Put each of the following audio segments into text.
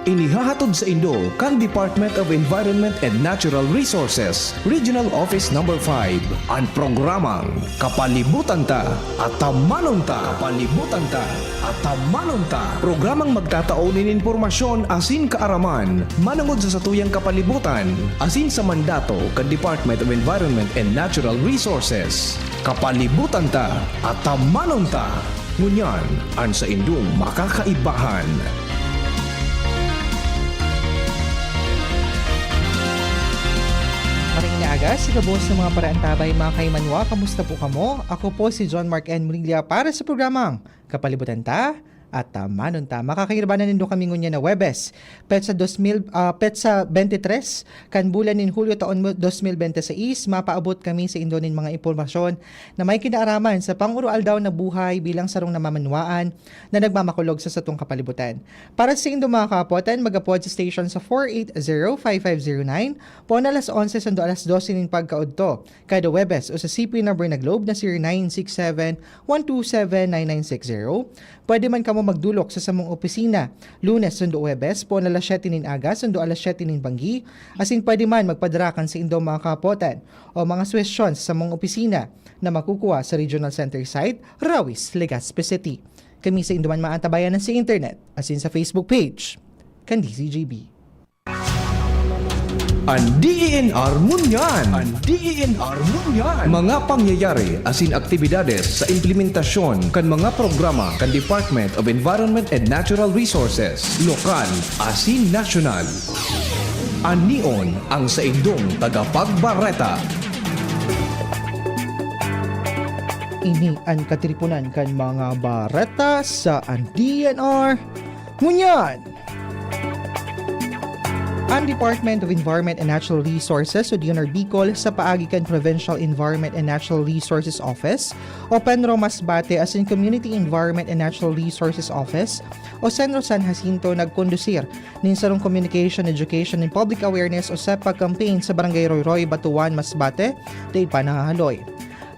Inihahatod sa Indo kan Department of Environment and Natural Resources, Regional Office No. 5, ang programang Kapalibutan Ta at Tamanon Ta. Kapalibutan Ta at Tamanon Ta. Programang magtataunin informasyon asin kaaraman, manungod sa satuyang kapalibutan, asin sa mandato kan Department of Environment and Natural Resources. Kapalibutan Ta at Tamanon Ta. Ngunyan, ang sa Indong makakaibahan. Maring naaga, sigabos sa mga paraantabay mga kaimanwa, kamusta po kamo? Ako po si John Mark N. Murilla para sa programang Kapalibutan Ta at Tamanon Ta. Makakahirbanan nindo kami ngunya na Webes. Petsa 23 kan bulan nin Hulyo taon 2026, mapaabot kami sa indo nin mga impormasyon na may kinaaraman sa pangurual daw na buhay bilang sarong namamanwaan na nagmamakulog sa satong kapalibutan. Para sa indo mga kapotan, magapod sa station sa 480-5509 po na alas 11 sando alas 12 nin pagkaudto. Kada Webes o sa CP number na Globe na 0967-127-9960. Pwede man kamo magdulok sa samong opisina. Lunes sundo Webes po na alas 7 nin aga, sundo alas 7 nin banggi. Asin pwede man magpadarakan sa indo mga kapotan o mga suwestyon sa samong opisina na makukuha sa Regional Center site, Rawis, Legazpi City. Kami sa indo man maantabayan sa internet, asin sa Facebook page, kan DCGB. Ang DENR Munyan. Ang DENR Munyan. Mga pangyayari asin aktibidades sa implementasyon kan mga programa kan Department of Environment and Natural Resources, lokal asin nasyonal. Anion ang sa indong tagapagbareta. Ini ang katripunan kan mga bareta sa ang DENR Munyan. Ang Department of Environment and Natural Resources o DENR Bicol sa paagi kan Provincial Environment and Natural Resources Office o Penro Masbate as in Community Environment and Natural Resources Office o Senro San Jacinto nagkondusir nin sarong Communication, Education and Public Awareness o SEPA campaign sa Barangay Royroy, Batuan, Masbate, dahil pa nahahaloy.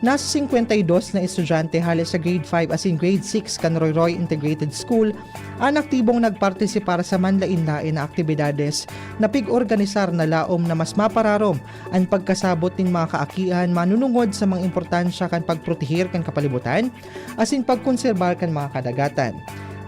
Nasa 52 na estudyante halos sa grade 5 as in grade 6 kan Royroy Integrated School ang aktibong nagpartisipar sa manlain-lain na aktibidades na pig-organisar na laom na mas mapararom ang pagkasabot ng mga kaakihan manunungod sa mga importansya kan pagprotehir kan kapalibutan as in pagkonserbar kan mga kadagatan.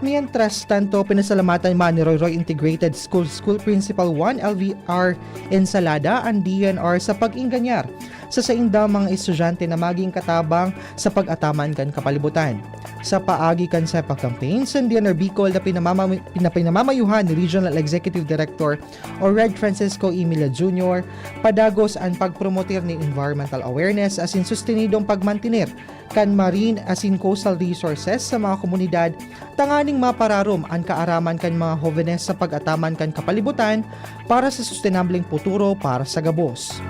Mientras tanto, pinasalamatan man ni Royroy Integrated School Principal 1 LVR Ensalada ang DENR sa pag-inganyar sa saindang mga estudyante na maging katabang sa pag-ataman kan kapalibutan. Sa paagi kan SEPA campaign, sa DENR Bicol na pinamamayuhan ni Regional Executive Director o Red Francisco Emilia Jr., padagos ang pagpromoter ni environmental awareness as in sustenidong pagmantinir kan marine as in coastal resources sa mga komunidad, tanganing mapararom ang kaaraman kan mga hovenes sa pag-ataman kan kapalibutan para sa sustainableng futuro para sa gabos.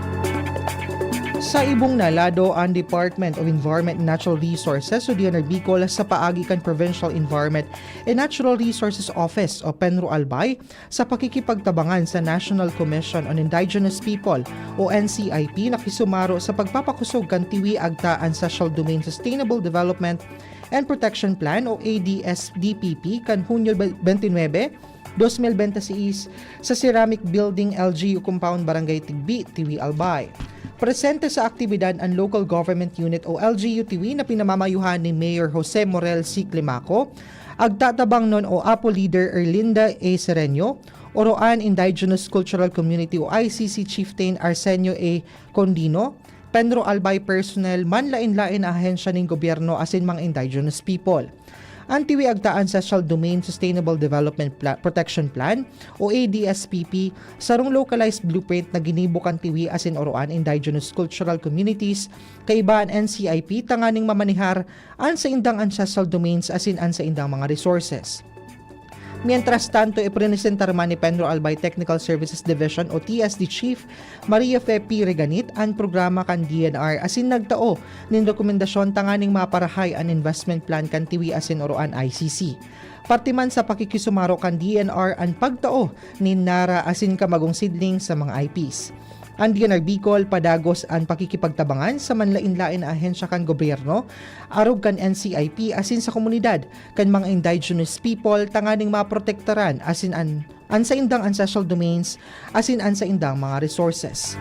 Sa ibong nalado, ang Department of Environment and Natural Resources o DENR Bicol sa paagi kan Provincial Environment and Natural Resources Office o Penro Albay sa pakikipagtabangan sa National Commission on Indigenous People o NCIP nakisumaro sa pagpapakusog kan tiwi agta ang Social Domain Sustainable Development and Protection Plan o ADS-DPP kan Hunyo 29, 2026 sa Ceramic Building LGU Compound Barangay Tigbi, Tiwi Albay. Presente sa aktibidad ang Local Government Unit o LGU-Tiwi na pinamamayuhan ni Mayor Jose Morel C. Climaco, agtatabang non o APO Leader Erlinda A. Sereño, Oroan Indigenous Cultural Community o ICC Chieftain Arsenio A. Condino, Penro Albay personnel, manlain-lain na ahensya ng gobyerno asin mga indigenous people. Ang tiwi agtaan sa Social Domain Sustainable Development Protection Plan o ADSPP sarong localized blueprint na ginibukan tiwi asin Oroan Indigenous Cultural Communities kaibaan NCIP tanganing mamanihar an sa indang ancestral domains asin an sa indang mga resources. Mientras tanto, ipresentar man ni Penro Albay Technical Services Division o TSD Chief Maria Fepi Reganit ang programa kan DENR asin nagtao nin rekomendasyon tanganing maparahay ang investment plan kan tiwi asin Oroan ICC. Partiman sa pakikisumaro kan DENR ang pagtao ni Nara asin kamagong sidling sa mga IPs. Ang DENR Bicol padagos ang pakikipagtabangan sa manlain-lain na ahensya kan gobyerno, arog kan NCIP asin sa komunidad kan mga indigenous people tanganing maprotektaran asin an Ansa indang ancestral domains asin ansa indang mga resources.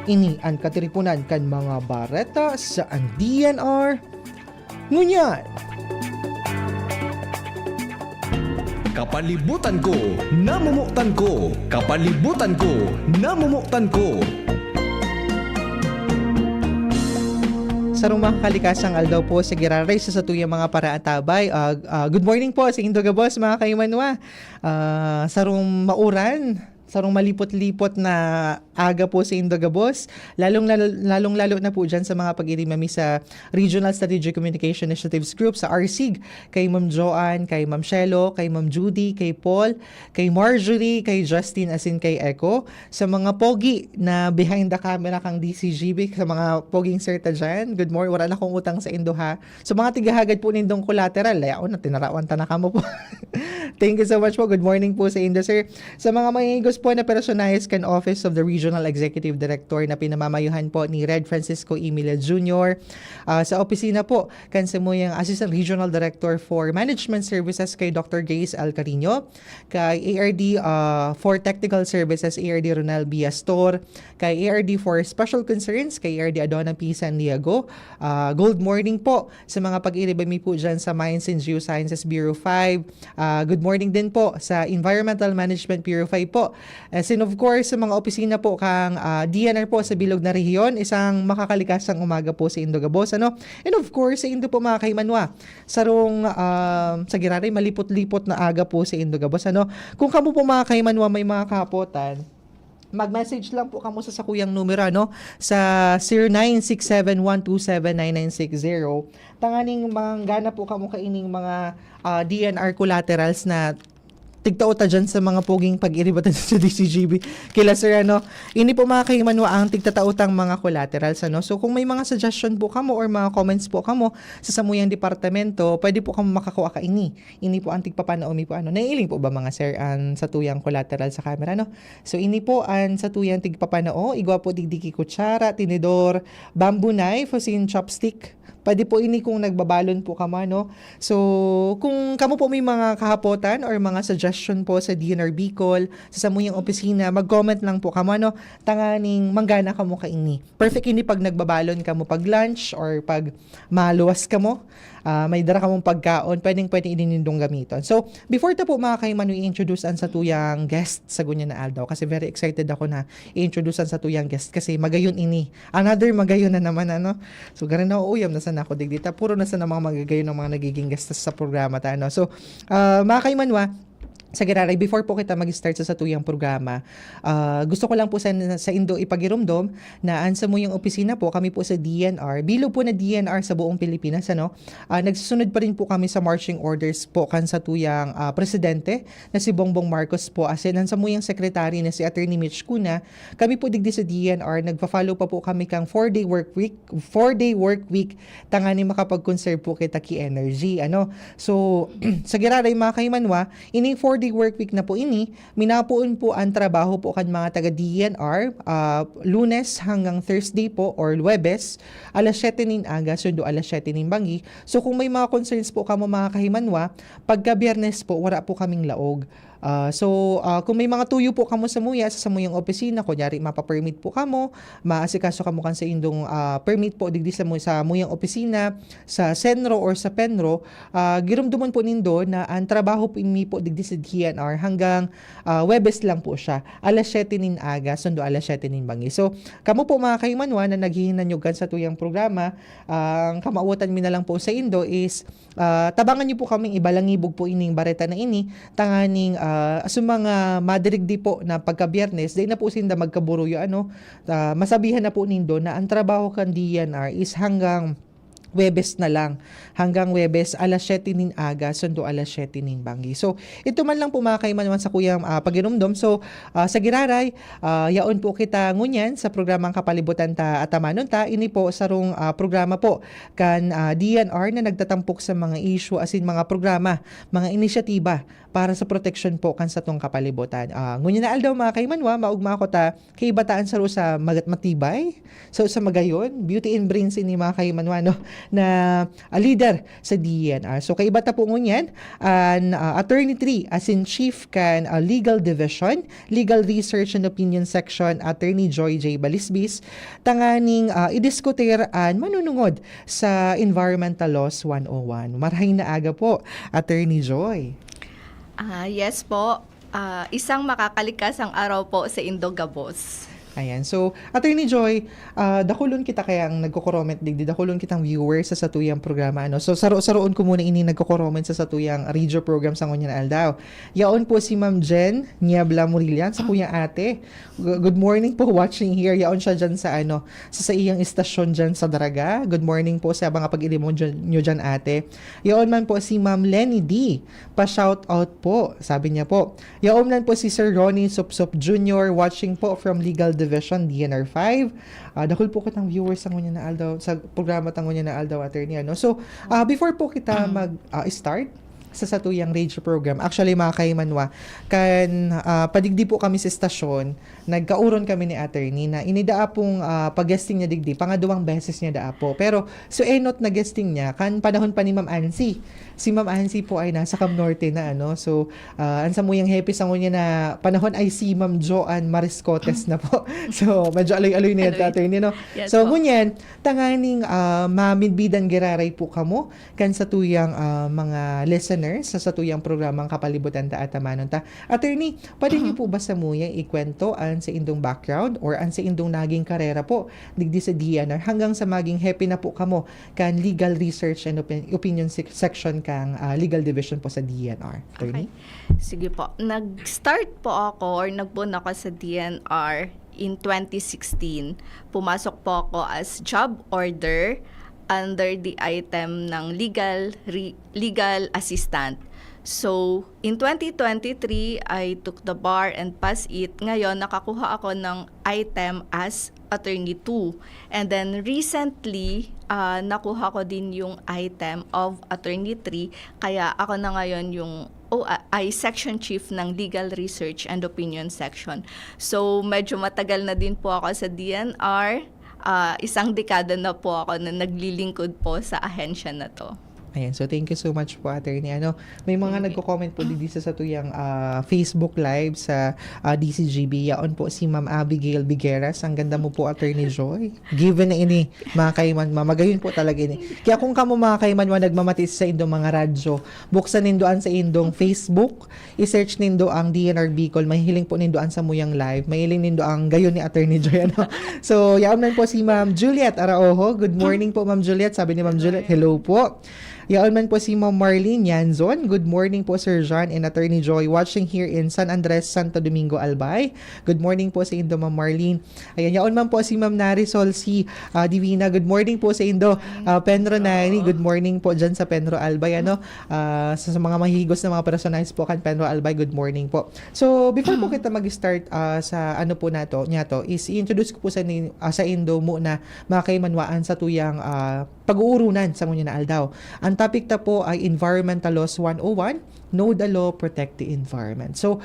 Ini ang katiripunan kan mga bareta sa ang DNR. Ngunyan! Kapalibutan ko, namumuktan ko. Kapalibutan ko, namumuktan ko. Sa rumah kalikasang aldaw po sa giraray sa satuyang mga paraatabay. Good morning po sa Indoga Boss mga kaimanwa. Sarong mauran, sarong malipot-lipot na aga po sa Indoga Boss. Lalong-lalo na po dyan sa mga pag-irimami sa Regional Strategic Communication Initiatives Group sa RSIG. Kay Ma'am Joanne, kay Ma'am Shelo, kay Ma'am Judy, kay Paul, kay Marjorie, kay Justin, asin kay Echo. Sa mga pogi na behind the camera kang DCGB, sa mga poging serta dyan. Good morning, wala na akong utang sa Indo ha. Sa mga tigahagad po nindong collateral, layaon na tinarawan tanaka mo po. Thank you so much po. Good morning po sa Indo, sir. Sa mga mahigos po na personalized kan Office of the Regional Executive Director na pinamamayuhan po ni Red Francisco Emilia Jr. Sa opisina po, kan sa muyang Assistant Regional Director for Management Services kay Dr. Grace L. Carino, kay ARD for Technical Services, ARD Ronald B. Astor, kay ARD for Special Concerns, kay ARD Adona P. Santiago. Good morning po sa mga pag-iribami po dyan sa Mines and Geosciences Bureau 5. Good morning din po sa Environmental Management Bureau 5 po. And of course, sa mga opisina po kang DNR po sa Bilog na Rehiyon, isang makakalikasang umaga po sa Indoga Boss, ano? And of course, sa Indo po mga kaimanwa, sarong sa giraray malipot-lipot na aga po sa Indoga Boss, ano? Kung kamo po mga kaimanwa may mga kapotan, mag-message lang po kamo sa sakuyang numero, no? Sa 0967-127-9960. Tanganing manggana po kamo kaining mga DNR collaterals na tigtauta dyan sa mga poging pag-iribatan sa DCGB. Kila sir, ano, ini po mga kaimanwa ang tigtatautang mga collaterals, ano. So, kung may mga suggestion po kamo or mga comments po kamo sa samuyang departamento, pwede po kamo makakuha ka ini. Ini po ang tigpapanaomi po, ano. Naiiling po ba mga sir ang sa tuyang collateral sa camera, no? So, ini po ang sa tuyang tigpapanao. Igwa po digdiki kutsara, tinidor, bamboo knife, asin chopstick. Pwede po ini kung nagbabalon po kamo, no? So, kung kamo po may mga kahapotan or mga suggestion po sa DNR Bicol, sa samuyang opisina, mag-comment lang po kamo, no? Tanganing manggana kamo kaini. Perfect ini pag nagbabalon kamo pag lunch or pag maluwas kamo. May dara kamong pagkaon, pwedeng ininindong gamiton. So, before ta po mga kaiman, i-introduce an sa tuyang guest sa gunya na aldaw. Kasi very excited ako na i-introduce an sa tuyang guest kasi magayon ini. Another magayon na naman, ano? So, garin na uyam na sana ako digdita. Puro na sana mga magagayon ng mga nagiging guest sa programa ta, ano? So, mga kaimanwa, sa giraray, before po kita mag-start sa tuyang programa, gusto ko lang po sa Indo ipagirumdom na ansa mo yung opisina po, kami po sa DNR, bilo po na DNR sa buong Pilipinas, ano? Nagsusunod pa rin po kami sa marching orders po kan sa tuyang presidente na si Bongbong Marcos po, as in ansa mo yung secretary na si Attorney Mitch Cuna. Kami po digdi sa DNR, nagpa-follow pa po kami kang 4-day work week, tangani makapag-conserve po kita ki energy, ano? So, sa giraray mga kaimanwa, ining 4-day work week na po ini, minapuon po ang trabaho po kan mga taga-DNR, Lunes hanggang Thursday po or Luwebes, alas 7 nin aga, sundo alas 7 nin bangi. So kung may mga concerns po kamo mga kahimanwa, pagka Biyernes po, wala po kaming laog. Kung may mga tuyo po kamo sa samuyang opisina, kunyari mapa-permit po kamo, maasikaso kamo kan sa indong permit po digdi sa muyang opisina, sa Senro or sa Penro, girumdumon po nindo na ang trabaho po inmi po digdi sa DNR hanggang Webes lang po siya. Alas 7 nin aga, sundo alas 7 nin bangi. So, kamo po mga kaimanwa na naghihinanyugan sa tuyang programa, ang kamautan mi na lang po sa Indo is tabangan niyo po kaming ibalangibog po ining bareta na ini, tanganing mga madirigdi po na pagka-Biyernes, day na po sinda magkaburuyo, ano, masabihan na po nindo na ang trabaho kan DNR is hanggang Webes na lang. Hanggang Webes, alas 7 nin aga, sundo alas 7 nin bangi. So, ito man lang po mga kaiman sa kuyang pagirumdom. So, sa giraray, yaon po kita ngunyan sa programang Kapalibutan ta Atamanon ta. Ini po sarong programa po kan DNR na nagtatampok sa mga issue as in mga programa, mga inisyatiba para sa protection po kan sa tong kapalibutan. Ngunyan na aldaw mga kaimanwa, maugma ko ta kay bataan sa matibay. So, sa magayon, beauty and brains ini mga kaimanwa, no? na leader sa DENR. So kay iba ta po ngunyan an Attorney 3 as in Chief kan Legal Division, Legal Research and Opinion Section, Attorney Joy J. Balisbis, tanganing idiskutir an manunungod sa Environmental Laws 101. Marahing naaga po, Attorney Joy. Yes po. Isang makakalikasang araw po sa Indogabos. Ayan. So, Attorney Joy, dakulon kita kayang nagko-comment digdi, dakulon kitang viewers sa satuyang programa. Ano? So, saroon ko muna ini nagko-comment sa satuyang radio program sa Ngunyan Aldaw. Yaon po si Ma'am Jen Niebla Murillan, sa kuyang ate. Good morning po, watching here. Yaon siya dyan sa, sa iyang istasyon dyan sa Daraga. Good morning po sa mga pag-ilimon nyo dyan, ate. Yaon man po si Ma'am Lenny D. Pa-shout out po, sabi niya po. Yaon man po si Sir Ronnie Supsup Jr. watching po from Legal Division DNR 5. Dahil po kitang viewers sa Ngunyan na Aldaw, sa programa tang Ngunyan na Aldaw, Attorney. So, before po kita mag-start sa satuyang radio program, actually mga kaimanwa, padigdi po kami sa estasyon, nagkauron kami ni Attorney na inidaa pong pag-guesting niya digdi, pangaduwang beses niya daa po. Pero, so enot na guesting niya, panahon pa ni Ma'am Ansi. Si Ma'am Ansi po ay nasa Cam Norte na, So, ansa mo yung happy sa ngunya na panahon ay si Ma'am Joanne Mariscotes na po. So, medyo aloy-aloy na yun, Attorney, Yes, so, po. ngunyan, tanganing mamidbidan giraray po kamo kan sa tuyang mga listeners sa satuyang programang Kapalibutan ta at Manon ta. Attorney, pwede niyo po ba sa muyang ikwento an sa indong background or an sa indong naging karera po digdi sa DNR hanggang sa maging happy na po kamo kan Legal Research and Opinion Section kang Legal Division po sa DNR. Attorney? Okay. Sige po. Nag-start po ako or nagpuna ako sa DNR in 2016. Pumasok po ako as job order under the item ng legal assistant. So, in 2023, I took the bar and passed it. Ngayon, nakakuha ako ng item as Attorney 2. And then, recently, nakuha ko din yung item of Attorney 3. Kaya ako na ngayon yung ay Section Chief ng Legal Research and Opinion Section. So, medyo matagal na din po ako sa DNR. Isang dekada na po ako na naglilingkod po sa ahensya na to. Ayan, so thank you so much po, Attorney. May mga nagko-comment po dito sa tuyang Facebook Live sa DCGB. Yaon po si Ma'am Abigail Bigueras. Ang ganda mo po, Attorney Joy. Given na ini, mga kaiman, magayon po talaga ini. Kaya kung kamo mga kaiman nagmamatis sa indong mga radyo, buksan nindoan sa indong Facebook, i-search nindo ang DNR Bicol, mahihiling po nindoan sa muyang live, mahihiling nindo ang gayon ni Attorney Joy. So, yaon man po si Ma'am Juliet Araojo. Good morning po, Ma'am Juliet. Sabi ni Ma'am Juliet, hello po. Yaon man po si Ma'am Marlene Yanzon. Good morning po, Sir John and Attorney Joy, watching here in San Andres, Santo Domingo, Albay. Good morning po sa Indo, Ma'am Marlene. Ayan, yaon man po si Ma'am Narisol si Divina. Good morning po sa Indo. Penro Nani, good morning po dyan sa Penro Albay. Sa mga mahigos na mga personages po kan Penro Albay, good morning po. So, before po kita mag-start sa po nato, is i-introduce ko po sa Indo muna mga kaimanwaan sa tuyang pag-uurunan sa Ngunyan na Aldaw. Ang topic ta po ay Environmental Laws 101, Know the Law, Protect the Environment. So,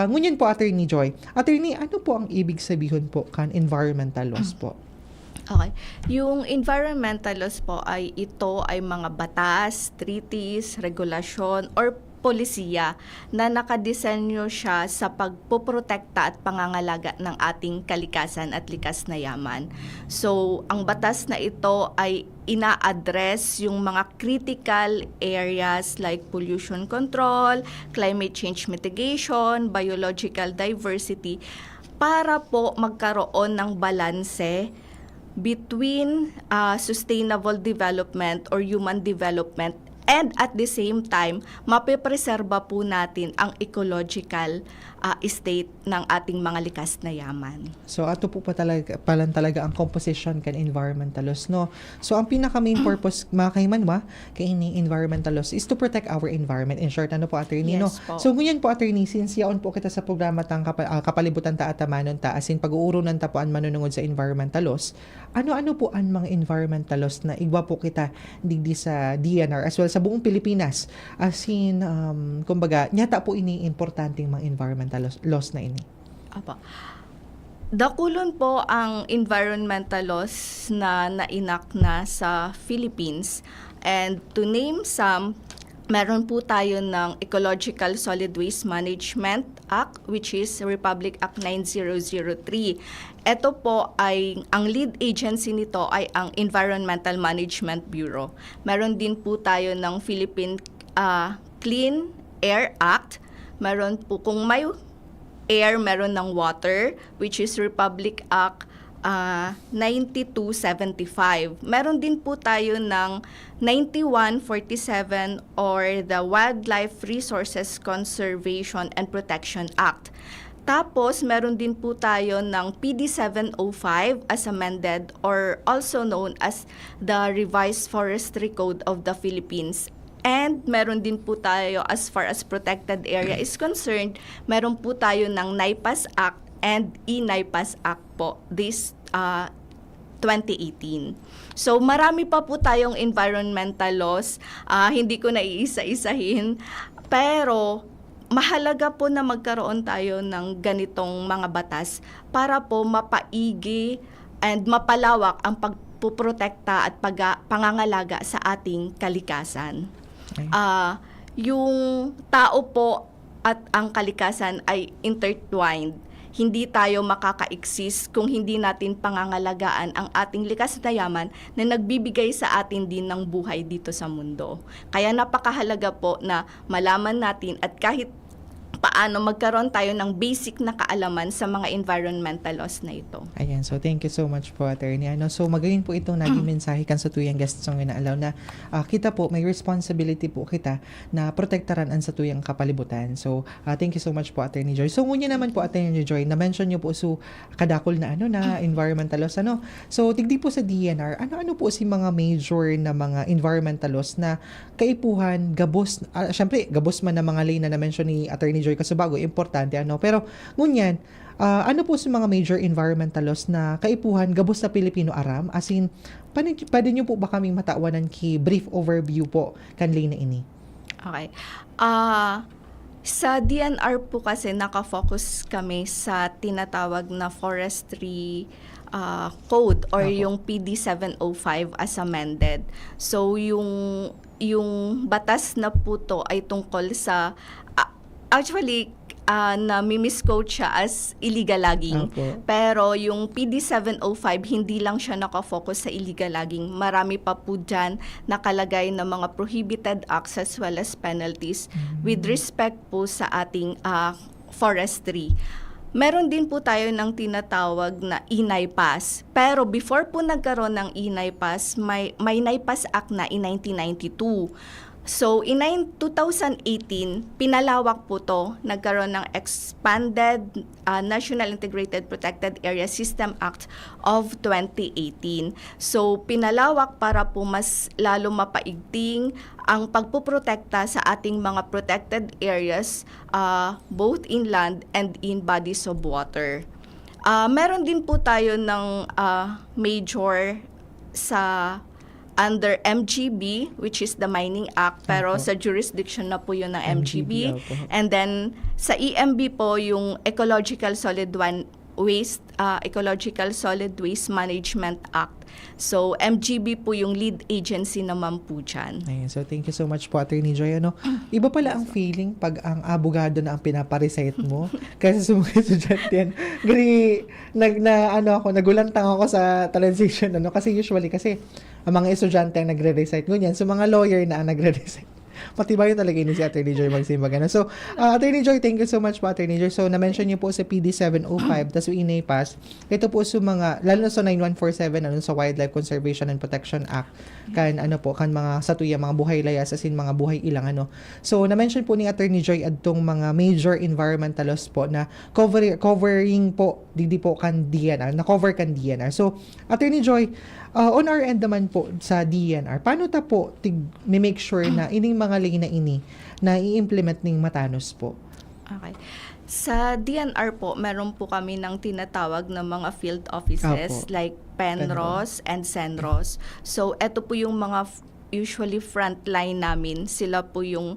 ngunyan po, Attorney Joy. Attorney, ano po ang ibig sabihin po kan environmental laws po? Okay. Yung environmental laws po ito ay mga batas, treaties, regulasyon, or polisiya na nakadesenyo siya sa pagpoprotekta at pangangalaga ng ating kalikasan at likas na yaman. So, ang batas na ito ay ina-address yung mga critical areas like pollution control, climate change mitigation, biological diversity, para po magkaroon ng balanse between sustainable development or human development, and at the same time, mapipreserba po natin ang ecological state ng ating mga likas na yaman. So, ato po talaga ang composition kan environmental laws, no? So, ang pinaka-main purpose, mga kaimanwa, kay ini environmental laws is to protect our environment. In short, ano po, Attorney, Yes, no? po. So, ngunyan po, Attorney, since yaon po kita sa programa tang Kapalibutan ta at Manon ta, as in pag-uurunan ta po ang manunungod sa environmental laws, ano-ano po ang mga environmental laws na igwa po kita digdi sa DNR as well sa buong Pilipinas? As in, kumbaga, nyata po ini importanteng mga environmental laws na ini. Apa. Dakulon po ang environmental laws na nainak na sa Philippines. And to name some, meron po tayo ng Ecological Solid Waste Management Act, which is Republic Act 9003. Ito po ay, ang lead agency nito ay ang Environmental Management Bureau. Meron din po tayo ng Philippine Clean Air Act. Meron po, kung may air, meron ng water, which is Republic Act 9275. Meron din po tayo ng 9147 or the Wildlife Resources Conservation and Protection Act. Tapos, meron din po tayo ng PD 705 as amended or also known as the Revised Forestry Code of the Philippines. And meron din po tayo, as far as protected area is concerned, meron po tayo ng NIPAS Act and E-NIPAS Act po, this 2018. So marami pa po tayong environmental laws, hindi ko na iisa-isahin, pero mahalaga po na magkaroon tayo ng ganitong mga batas para po mapaigi and mapalawak ang pagpuprotekta at pangangalaga sa ating kalikasan. Yung tao po at ang kalikasan ay intertwined. Hindi tayo makaka-exist kung hindi natin pangangalagaan ang ating likas na yaman na nagbibigay sa atin din ng buhay dito sa mundo. Kaya napakahalaga po na malaman natin at kahit paano magkaroon tayo ng basic na kaalaman sa mga environmental laws na ito. Ayan, so thank you so much po, Attorney. So magayon po itong naging mensahe kan sa tuyang guests ng inaalaw na kita po, may responsibility po kita na protektaran ang sa tuyang kapalibutan. So thank you so much po, Attorney Joy. So ngunya naman po, Attorney Joy, na-mention niyo po so kadakol na na environmental laws. So tigdi po sa DNR, ano po si mga major na mga environmental laws na kaipuhan, gabos, syempre, gabos man na mga lay na na-mention ni Attorney Joy Casubago, importante pero ngunyan, ano po sa mga major environmental laws na kaipuhan gabos sa Pilipino aram, as in pwede nyo po ba kaming matawanan ki brief overview po kanlay na ini? Okay. Sa DNR po kasi nakafocus kami sa tinatawag na forestry code or yung PD 705 as amended. So yung batas na po to ay tungkol sa actually, nami-misquote siya as illegal logging. Okay. Pero yung PD 705, hindi lang siya nakafocus sa illegal logging. Marami pa po dyan nakalagay na mga prohibited acts as well as penalties with respect po sa ating forestry. Meron din po tayo ng tinatawag na E-NIPAS. Pero before po nagkaroon ng E-NIPAS, may NIPAS Act na in 1992. So, in 2018, pinalawak po to, nagkaroon ng Expanded National Integrated Protected Area System Act of 2018. So, pinalawak para po mas lalo mapaigting ang pagpuprotekta sa ating mga protected areas, both inland and in bodies of water. Meron din po tayo ng major sa under MGB, which is the Mining Act, pero sa jurisdiction na po yun ng MGB. And then, sa EMB po, yung Ecological Solid Waste Management Act. So, MGB po yung lead agency naman po dyan. Ayan, so thank you so much po, Attorney Joy. Iba pala ang feeling pag ang abogado na ang pinaparecite mo. Kasi sa mga estudyante yan, nagulantang ako sa transition. Kasi usually, ang mga estudyante ang nagre-recite. Ngunyan, so mga lawyer na ang nagre-recite. Matibay talaga ini si Attorney Joy magsimbag. So, Attorney Joy, thank you so much po, Attorney Joy. So, na-mention niyo po sa PD 705, tas yung INAPAS. Ito po sa mga, lalo na sa 9147, sa Wildlife Conservation and Protection Act, kan mga satuya, mga buhay layas, as in mga buhay ilang So, na-mention po ni Attorney Joy adtong mga major environmental laws po na covering po, di po kan DNR, na-cover kan DNR. So, Attorney Joy, on our end naman po sa DNR, paano ta po make sure na ining mga lay na ini na i-implement ning matanos po? Okay. Sa DNR po, meron po kami ng tinatawag na mga field offices like PENROS and CENROS. So, eto po yung mga usually frontline namin. Sila po yung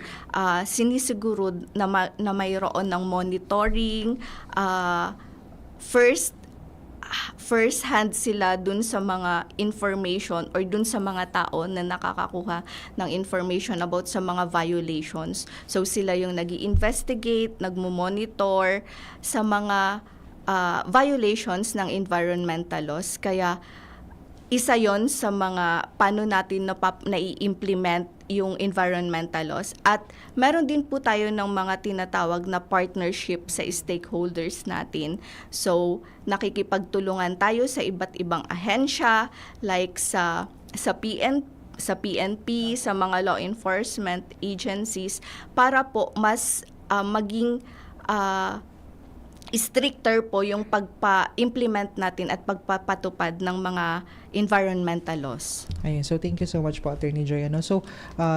sinisiguro na mayroon ng monitoring, first first hand sila dun sa mga information or dun sa mga tao na nakakakuha ng information about sa mga violations. So sila yung nag-i-investigate, nagmo-monitor sa mga violations ng environmental laws. Kaya isa yon sa mga paano natin nai-implement yung environmental laws. At meron din po tayo ng mga tinatawag na partnership sa stakeholders natin. So, nakikipagtulungan tayo sa iba't ibang ahensya like sa PNP, sa mga law enforcement agencies para po mas maging stricter po yung pagpa-implement natin at pagpapatupad ng mga environmental laws. Ayun, so thank you so much po, Attorney Joy. So,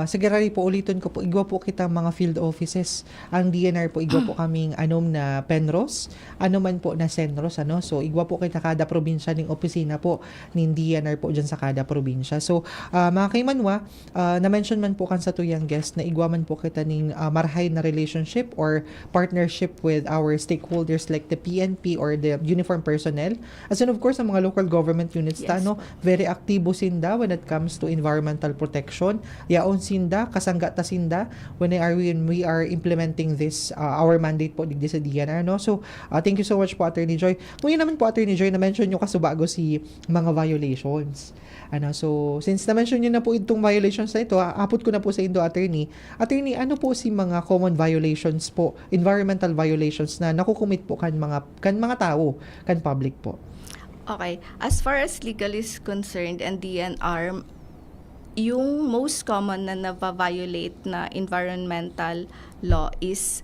sigurari po, ulitin ko po, igwa po kita mga field offices. Ang DNR po, igwa po kaming anom na Penros, man po na Senros. So, igwa po kita kada probinsya ng opisina po ng DNR po dyan sa kada probinsya. So, mga kaimanwa, na-mention man po kan sa tuyang guest na igwa man po kita ng marhay na relationship or partnership with our stakeholders like the PNP or the uniform personnel. As in, of course, ang mga local government units Yes. very aktibo sinda when it comes to environmental protection. Yaon sinda, kasangga ta sinda when we are implementing this our mandate po digdi sa DNR. So, thank you so much po, Attorney Joy. Ngayon naman po, Attorney Joy, na-mention nyo kasubago si mga violations. So, since na-mention nyo na po itong violations na ito, apot ko na po sa indo, Attorney. Attorney, ano po si mga common violations po, environmental violations na nakukumit po kan mga tao, kan public po? Okay. As far as legal is concerned and DNR, yung most common na na-violate na environmental law is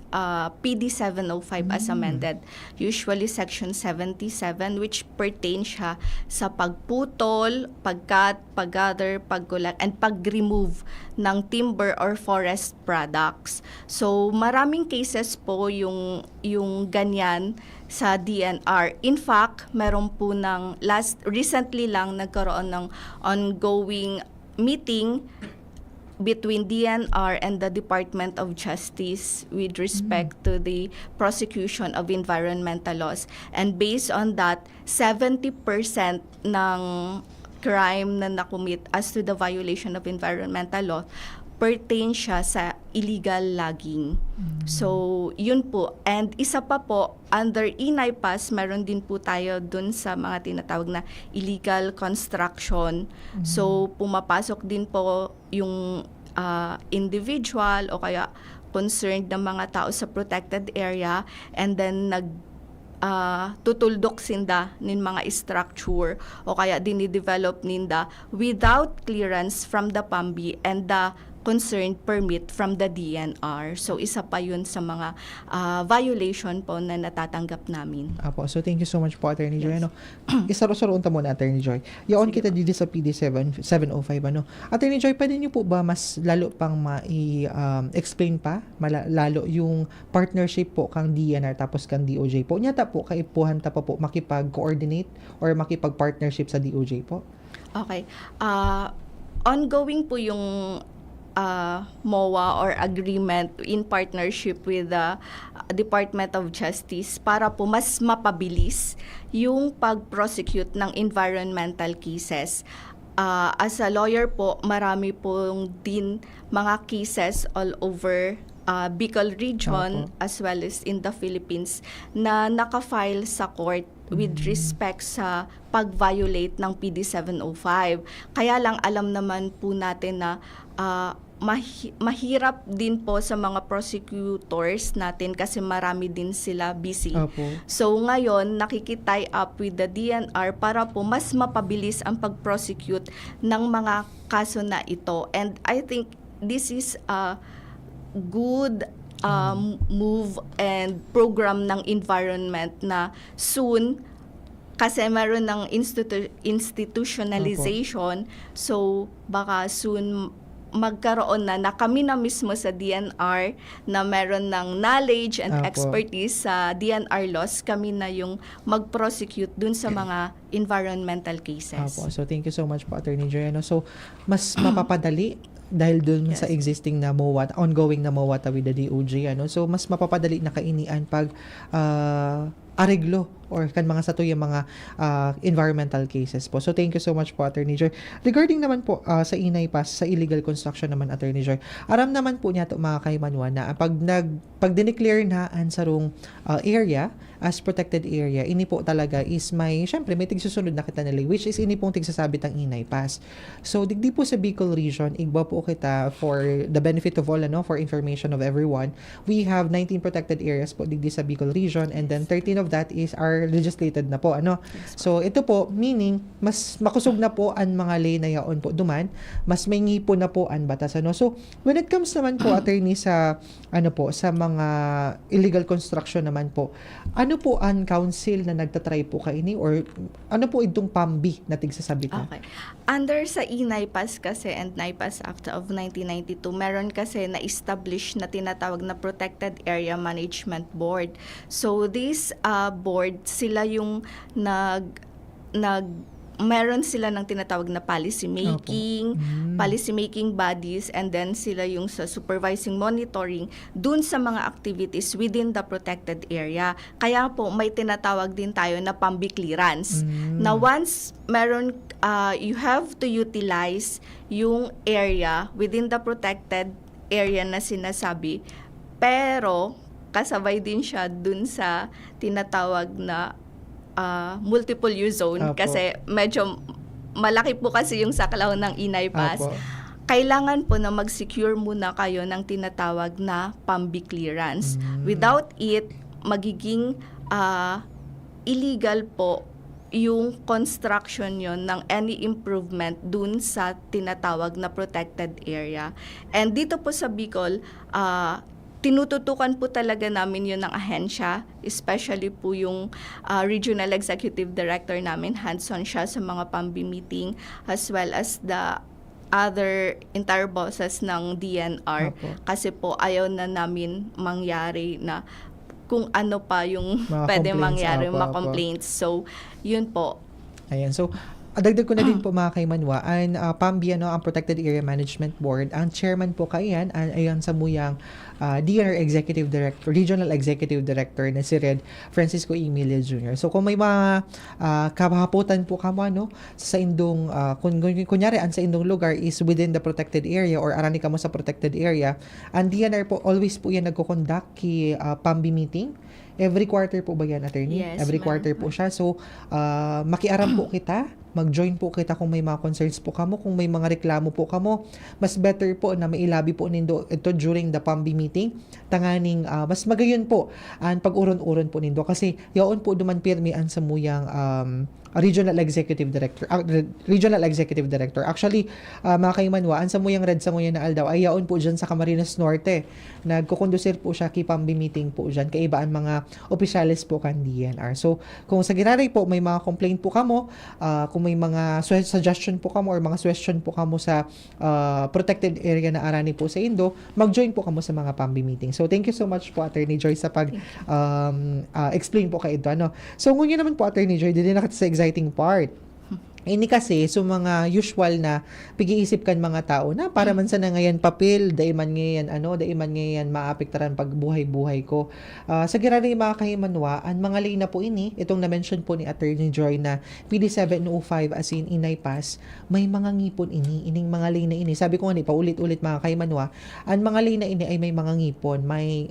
PD 705 as amended. Usually Section 77, which pertains siya sa pagputol, pagkat, paggather, pag-collect, and pag-remove ng timber or forest products. So, maraming cases po yung ganyan sa DNR. In fact, meron po recently lang nagkaroon ng ongoing meeting between DNR and the Department of Justice with respect to the prosecution of environmental laws. And based on that, 70% ng crime na nakumit as to the violation of environmental law pertain siya sa illegal logging. So, yun po. And isa pa po, under INAIPAS, meron din po tayo dun sa mga tinatawag na illegal construction. So, pumapasok din po yung individual o kaya concerned na mga tao sa protected area and then tutuldok sinda nin mga structure o kaya dinidevelop ninda without clearance from the PAMBI and the concerned permit from the DNR. So, isa pa yun sa mga violation po na natatanggap namin. Apo, so thank you so much po, Attorney Joy. Yes. Isaro-saro unta muna, Attorney Joy. Yaon kita dito sa PD 705. Attorney Joy, pwede niyo po ba mas lalo pang explain pa, lalo yung partnership po kang DNR tapos kang DOJ po? Nyata po, kaipuhan ta pa po makipag-coordinate or makipag-partnership sa DOJ po? Okay. Ongoing po yung MOA or agreement in partnership with the Department of Justice para po mas mapabilis yung pag-prosecute ng environmental cases. As a lawyer po, marami pong din mga cases all over Bicol region as well as in the Philippines na naka-file sa court with respect sa pag-violate ng PD 705. Kaya lang alam naman po natin na mahirap din po sa mga prosecutors natin kasi marami din sila busy. Opo. So ngayon, nakikitie up with the DNR para po mas mapabilis ang pag-prosecute ng mga kaso na ito. And I think this is a good move and program ng environment na soon kasi meron ng institutionalization. So baka soon magkaroon na kami na mismo sa DNR na meron ng knowledge and expertise sa DNR laws, kami na yung mag-prosecute dun sa mga environmental cases. Apo. So thank you so much po, Attorney Joy. So mas mapapadali dahil dun sa existing na MOA, ongoing na MOA with the DOJ. So mas mapapadali na kainian pag areglo or kan mga satuyang mga environmental cases po. So thank you so much po, Attorney Joy. Regarding naman po sa Inay Pass, sa illegal construction naman, Attorney Joy, aram naman po niya to mga kaimanwa na pag dineclare na ang sarong area as protected area, ini po talaga is syempre may tigsusunod na kita nila, which is ini pong tigsasabit ang Inay Pass. So digdi po sa Bicol region, igba po kita for the benefit of all, for information of everyone, we have 19 protected areas po digdi sa Bicol region, and then 13 of that is our legislated na po, So ito po meaning mas makusog na po ang mga lay na yaon po duman, mas may ngipon na po ang batas, So when it comes naman po, attorney, sa sa mga illegal construction naman po, ano po ang council na nagtatry po kaini, or ano po itong PAMBI na tigsasabit na? Okay. Under sa E-NIPAS kasi and NIPAS Act of 1992, meron kasi na-establish na tinatawag na Protected Area Management Board. So this board, sila yung meron sila ng tinatawag na policy making, policy making bodies, and then sila yung sa supervising monitoring dun sa mga activities within the protected area. Kaya po may tinatawag din tayo na PAMBI clearance. Na once meron, you have to utilize yung area within the protected area na sinasabi, pero kasabay din siya dun sa tinatawag na multiple use zone. Apo. Kasi medyo malaki po kasi yung saklaw ng Inay Pass. Apo. Kailangan po na mag-secure muna kayo ng tinatawag na PAMBI clearance. Without it, magiging illegal po yung construction yon ng any improvement dun sa tinatawag na protected area. And dito po sa Bicol, tinututukan po talaga namin yun ng ahensya, especially po yung Regional Executive Director namin, hands-on siya sa mga PAMBI meeting, as well as the other entire bosses ng DNR. Apo. Kasi po ayaw na namin mangyari na kung ano pa yung Mga pwede complaints, mangyari, apo, mga apo. complaints. So, yun po. Ayan. So, dagdag ko na din po mga kaimanwa, ang PAMBI, ang Protected Area Management Board, ang chairman po kayan, ayan sa muyang DNR Executive Director, Regional Executive Director na si Red Francisco Emilia Jr. So kung may mga kahaputan po kamo, sa indong, kunyari, ang sa indong lugar is within the protected area or arani kamo sa protected area, ang DNR po always po yan nagko-conduct ki PAMBI meeting. Every quarter po ba yan, attorney? Yes, Every ma'am. quarter po siya. So, makiaram po kita, mag-join po kita kung may mga concerns po kamo, kung may mga reklamo po kamo. Mas better po na mailabi po nindo ito during the PAMBI meeting. Tanganing, mas magayon po ang pag-uron-uron po nindo. Kasi yaon po duman pirmi ang samuyang Regional Executive Director. Regional Executive Director. Actually, mga kaimanwa, ang samuyang Red Sangoyan na Aldaw ay yaon po dyan sa Camarines Norte. Nagkukondusir po siya kay PAMBI meeting po dyan. Kaibaan mga opisyalis po kan DNR. So, kung sa giraray po, may mga complaint po kamo, kung may mga suggestion po kamo or mga suggestion po kamo sa protected area na arani po sa Indo, mag-join po kamo sa mga PAMBI meeting. So, thank you so much po, Attorney Joy, sa explain po kayo ito. So, ngunyan naman po, Attorney Joy, din na sa exciting part. Ini kasi, so mga usual na pag-iisip kan mga tao na para man sa na ngayon papel, dahil man ngayon maapektaran pag buhay-buhay ko. Sa girari mga kahimanwa, ang mga lay na po ini, itong na-mention po ni Attorney Joy na PD 705 as in Inay Pass, may mga ngipon ining mga lay na ini. Sabi ko nga paulit-ulit mga kahimanwa, ang mga lay na ini ay may mga ngipon, may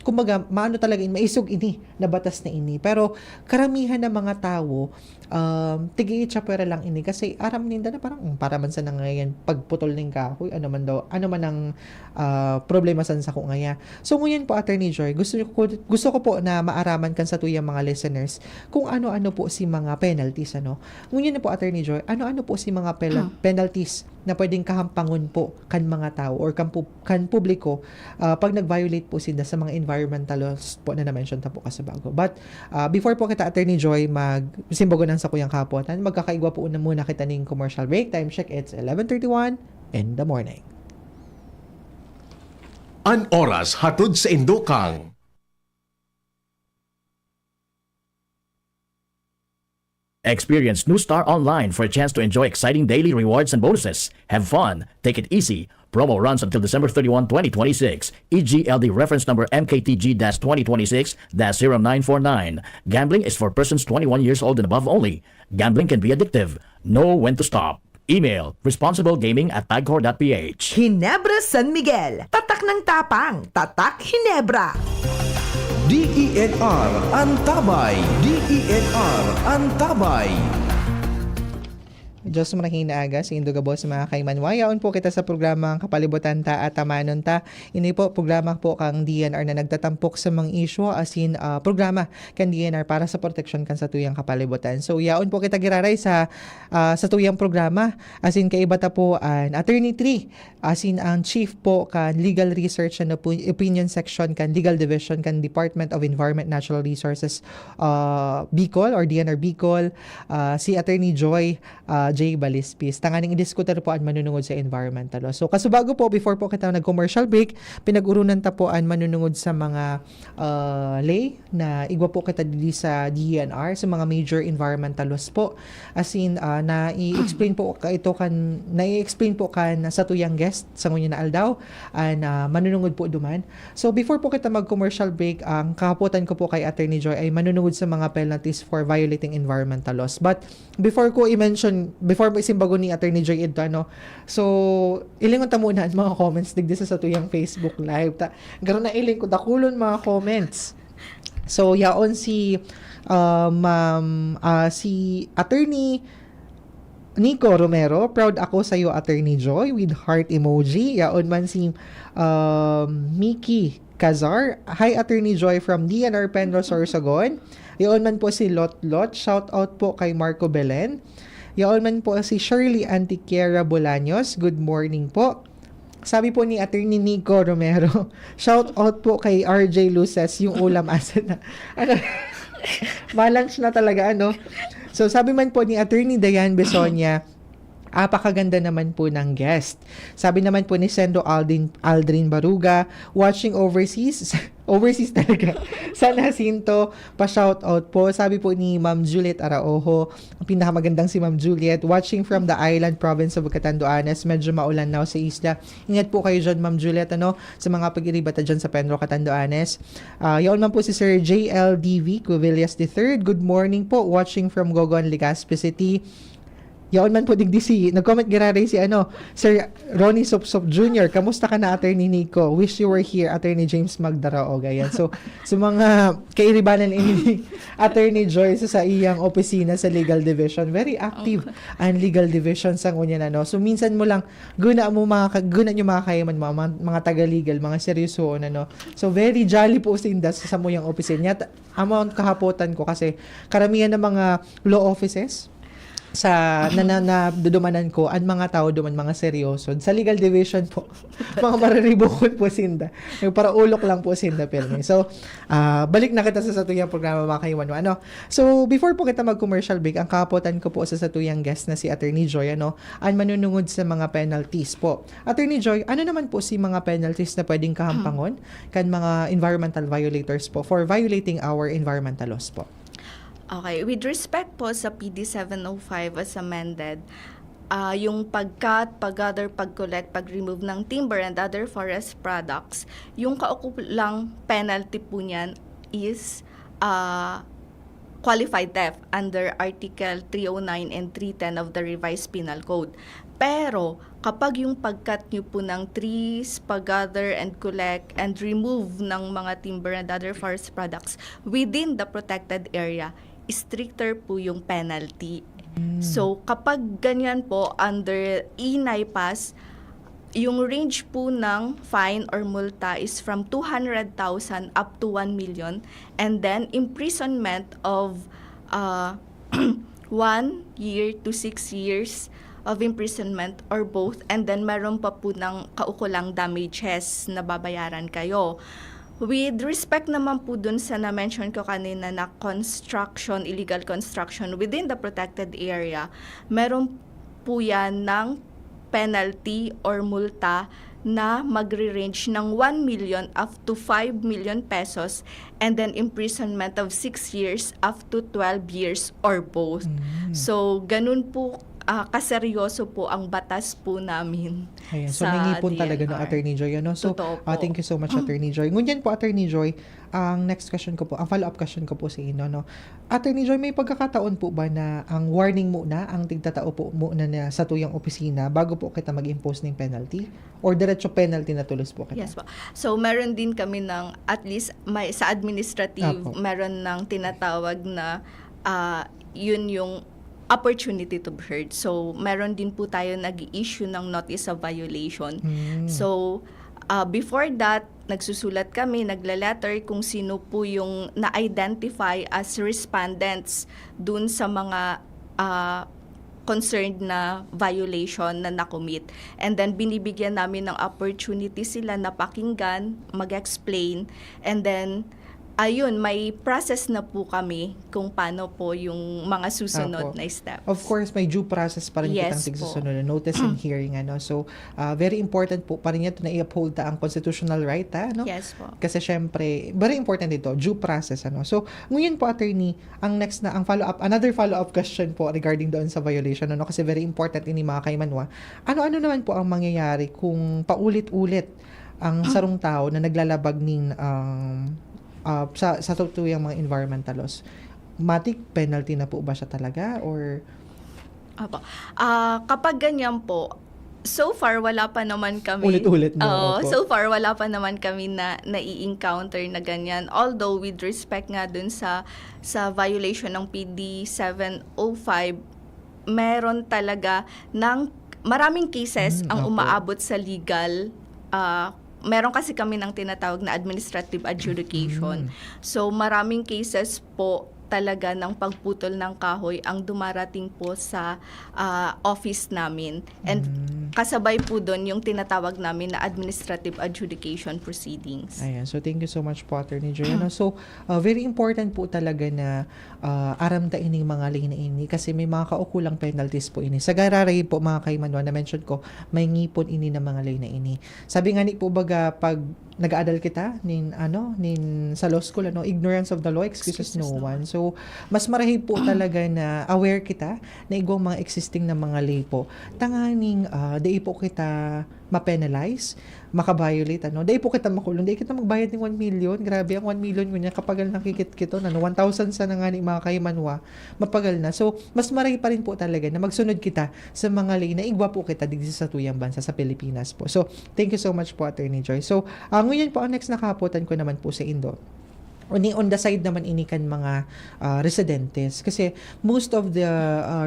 kumbaga, maano talaga maisog ini, na batas na ini. Pero, karamihan ng mga tao, tigi pera lang ini. Kasi, aram ninda na parang, para man sa nangayon, pagputol ng kahoy, ano man ang problema san sa ko ngaya. So, ngayon po, Attorney Joy, gusto ko po na maaraman kan sa tuyang mga listeners, kung ano-ano po si mga penalties, Ngayon po, Attorney Joy, ano-ano po si mga penalties na pwedeng kahampangon po kan mga tao or kan publiko pag nag-violate po sila sa mga environmental laws po na na-mention ta po kasabago. But before po kita, Attorney Joy, simbago ng sa kuyang kapotan, magkakaigwa po muna kita ng commercial break. Time check, it's 11:31 in the morning. An oras hatod sa Indokang. Experience New Star Online for a chance to enjoy exciting daily rewards and bonuses. Have fun. Take it easy. Promo runs until December 31, 2026. EGLD reference number MKTG-2026-0949. Gambling is for persons 21 years old and above only. Gambling can be addictive. Know when to stop. Email responsiblegaming@pagcor.ph. Ginebra San Miguel. Tatak ng tapang. Tatak Ginebra. DENR Antabay. DENR Antabay. Diyos marahing naaga sa Indugabo sa mga kaimanwayaon po kita sa programa Kapalibutan Ta at Tamanon Ta. Ini po programa po kang DNR na nagtatampok sa mga issue asin programa kan DNR para sa proteksyon kan sa tuyang kapalibutan. So yaon po kita giraray sa tuyang programa asin kaiba ta po an Attorney 3 asin ang chief po kan Legal Research and Opinion Section kan Legal Division kan Department of Environment Natural Resources Bicol or DNR Bicol, si Attorney Joy J. Balispis. Tanganing i-diskutar po ang manunungod sa environmental law. So kasubago po, before po kita nag-commercial break, pinag-urunan ta po ang manunungod sa mga lay na igwa po kita dili sa DENR, sa mga major environmental laws po. As in, na-i-explain po kan sa tuyang guest sa ngunya na aldaw, manunungod po duman. So before po kita mag-commercial break, ang kahapotan ko po kay Attorney Joy ay manunungod sa mga penalties for violating environmental laws. But before ko i-mention, before isimbago ni Attorney Joy ito, so ilingon ta muna ang mga comments digdi sa tuyang Facebook live. Garon na iling ko dakulon mga comments. So yaon si si Attorney Nico Romero, proud ako sa iyo Attorney Joy with heart emoji. Yaon man si Mickey Kazar, hi Attorney Joy from DNR Penrose Sorsogon. Yaon man po si Lot Lot, shout out po kay Marco Belen. Yaon man po si Shirley Antiquera Bolaños, good morning po. Sabi po ni Attorney Nico Romero, shout out po kay RJ Luces, yung ulam asin na. Balance na talaga, So sabi man po ni Attorney Diane Besonia, apakaganda naman po ng guest. Sabi naman po ni Sendo Aldrin Baruga, watching overseas talaga. San Jacinto, pa-shout out po. Sabi po ni Ma'am Juliet Araojo, ang pinakamagandang si Ma'am Juliet, watching from the island province of Catanduanes. Medyo maulan na sa isla. Ingat po kayo dyan, Ma'am Juliet, sa mga pag-iribata dyan sa Penro, Catanduanes. Yaon man po si Sir JLDV Cuvillas III. Good morning po, watching from Gogon, Legazpi City. Yaon man po digdi si, nag-comment giraray si Sir Ronnie Sopsop Jr. Kamusta ka na, Attorney Nico? Wish you were here, Attorney James Magdarao. Ganyan. So, sa mga kairibanan ni Attorney Joyce sa iyang opisina sa Legal Division, very active ang Legal Division sa ngunya na, So, minsan mo lang, guna nyo mga kayaman, mga taga-legal, mga seryoso, So, very jolly po sindas sa muyang opisina. Amount kahapotan ko kasi karamihan ng mga law offices, sa dudumanan ko ang mga tao duman mga seryoso sa legal division po mga mariribukon po sinda para ulok lang po sinda pirmi. So balik na kita sa satuyang programa mga kaiwan so before po kita mag commercial break, ang kapotan ko po sa satuyang guest na si Attorney Joy ang manunungod sa mga penalties po. Attorney Joy, ano naman po si mga penalties na pwedeng kahampangon kan mga environmental violators po for violating our environmental laws po? Okay, with respect po sa PD 705 as amended, yung pag-cut, pag-gather, pag-collect, pag-remove ng timber and other forest products, yung kaukulang penalty po niyan is qualified theft under Article 309 and 310 of the Revised Penal Code. Pero kapag yung pag-cut nyo po ng trees, pag-gather and collect and remove ng mga timber and other forest products within the protected area, stricter po yung penalty. So, kapag ganyan po, under E-NIPAS, yung range po ng fine or multa is from 200,000 up to 1 million, and then imprisonment of 1 year to 6 years of imprisonment or both, and then meron pa po ng kaukulang damages na babayaran kayo. With respect naman po dun sa na-mention ko kanina na construction, illegal construction within the protected area, meron po yan ng penalty or multa na magre-range ng 1 million up to 5 million pesos, and then imprisonment of 6 years up to 12 years or both. So, ganun po kaseryoso po ang batas po namin. Ayan, so sa may ngipon talaga ng DNR. Attorney Joy. Ano? So, Totoo po. thank you so much, Attorney Joy. Ngunyan po, Attorney Joy, ang next question ko po, ang follow-up question ko po sa inyo, no? Attorney Joy, may pagkakataon po ba na ang warning muna, ang tigtatao po muna na sa tuyang opisina bago po kita mag-impose ng penalty? Or diretso penalty na tulos po kita? Yes po. So, meron din kami ng, at least, sa administrative, Apo. meron ng tinatawag na, yun yung opportunity to be heard. So, meron din po tayo nag-issue ng notice of violation. So, before that, nagsusulat kami, nagla-letter kung sino po yung na-identify as respondents dun sa mga concerned na violation na nakomit. And then, binibigyan namin ng opportunity sila na pakinggan, mag-explain, and then, ayun, may process na po kami kung paano po yung mga susunod Apo. na steps. Of course, may due process pa rin Yes kitang po. tigsusunod na notice and hearing. Ano? So, very important po pa rin ito na i-uphold ang constitutional right. No? Yes po. Kasi syempre, very important ito, due process. Ano? So, ngayon po, attorney, ang next na, ang follow-up, another follow-up question po regarding doon sa violation. Ano? Kasi very important ini mga kaimanwa. Ano-ano naman po ang mangyayari kung paulit-ulit ang sarong tao na naglalabag ng sa tutuyang mga environmental laws? Matic penalty na po ba siya talaga? Or Apo. Kapag ganyan po, so far wala pa naman kami. Ulit-ulit, no? Oo, Opo. so far wala pa naman kami na nai-encounter na ganyan. Although with respect nga dun sa violation ng PD 705, meron talaga ng maraming cases ang opo. umaabot sa legal. Meron kasi kami ng tinatawag na administrative adjudication. So maraming cases po talaga ng pagputol ng kahoy ang dumarating po sa office namin. And kasabay po doon yung tinatawag namin na administrative adjudication proceedings. ayan, so thank you so much po, Attorney Joy. Ano? So, very important po talaga na aramta ining mga lay na ini kasi may mga kaukulang penalties po ini. Sa gararay po, mga kaimanwa, na mention ko, may ngipon ini na mga lay na ini. Sabi nga ni po baga, pag nag-aadal kita nin sa law school, ignorance of the law excuses no one. So mas marahi po talaga na aware kita na igwang mga existing na mga lay po, tanganing di po kita ma-penalize, maka-violate, di po kita makulong, di kita magbayad ng 1 million. Grabe, ang 1 million kunya kapagal nakikit kito 1,000 sa nga ni mga kaimanwa, mapagal na. So mas marahi pa rin po talaga na magsunod kita sa mga lay na igwa po kita digdi sa tuyang bansa sa Pilipinas po. So thank you so much po, Attorney Joy. So ngayon po, ang next na kahapotan ko naman po sa Indo. On the side naman inikan mga residentes. Kasi most of the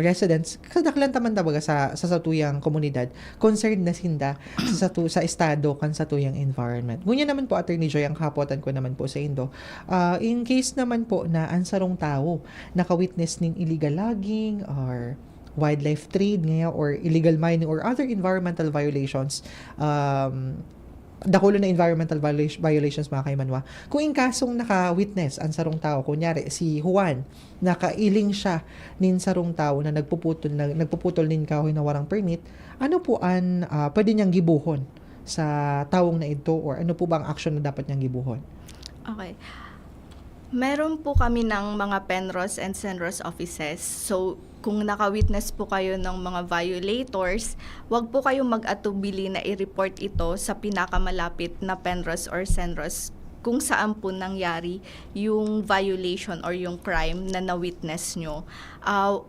residents, kadaklan taman tabaga sa satuyang komunidad, concerned na sinda sa estado kan satuyang environment. Ngunyan naman po, Attorney Joy, ang kahapotan ko naman po sa Indo. In case naman po na ansarong tao nakawitness ng illegal logging or wildlife trade ngayon or illegal mining or other environmental violations, dakulo na environmental violations, mga kaimanwa. Kung in kasong naka-witness ang sarong tao, kunyari si Juan, nakailing siya nin sarong tao na nagpuputol nin kahoy na warang permit, ano po ang pwede niyang gibuhon sa taong na ito, or ano po ba ang action na dapat niyang gibuhon? Okay. Meron po kami ng mga Penros and Senros offices. So, kung naka-witness po kayo ng mga violators, wag po kayong mag-atubili na i-report ito sa pinakamalapit na Penros or Senros kung saan po nangyari yung violation or yung crime na na-witness nyo.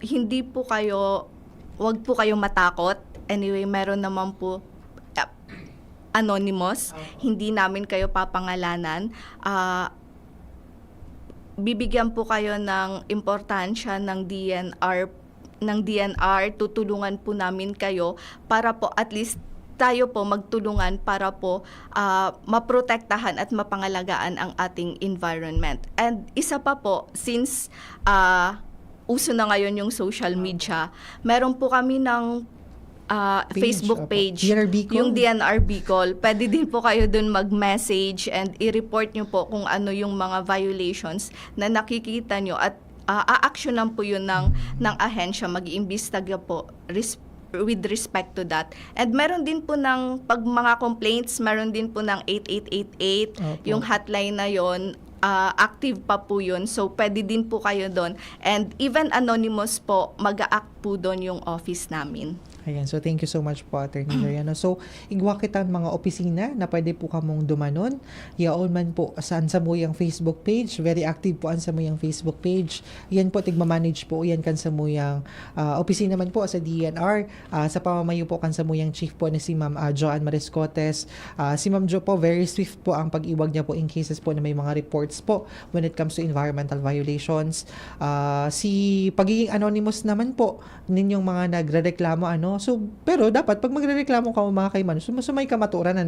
Hindi po kayo, wag po kayong matakot. Anyway, meron naman po anonymous. Hindi namin kayo papangalanan. Bibigyan po kayo ng importansya ng DNR, tutulungan po namin kayo para po at least tayo po magtulungan para po maprotektahan at mapangalagaan ang ating environment. And isa pa po, since uso na ngayon yung social media, meron po kami ng Facebook page, DNR Bicol? yung DNR Bicol. Pwede din po kayo dun mag-message and i-report nyo po kung ano yung mga violations na nakikita nyo at a-actionan po yun ng ahensya, mag-iimbestiga po with respect to that. And meron din po ng, pag mga complaints, meron din po ng 8888, Opo. yung hotline na yon, active pa po yun. So, pwede din po kayo doon. And even anonymous po, mag-a-act po doon yung office namin. Ayan, so thank you so much po, Attorney Joy. So, igwa kita ang mga opisina na pwede po kamong dumanon. Yaon man po saan sa muyang Facebook page. Very active po ang sa muyang Facebook page. Yan po, tigmamanage po. Yan kan sa muyang opisina man po sa DNR. Sa pamamayo po kan sa muyang chief po na si Ma'am Joanne Mariscotes. Si Ma'am Jo po, very swift po ang pag-iwag niya po in cases po na may mga reports po when it comes to environmental violations. Si pagiging anonymous naman po ninyong mga nagrereklamo, so, pero dapat pag magrereklamo ka mga kaiman, sumay ka maturan,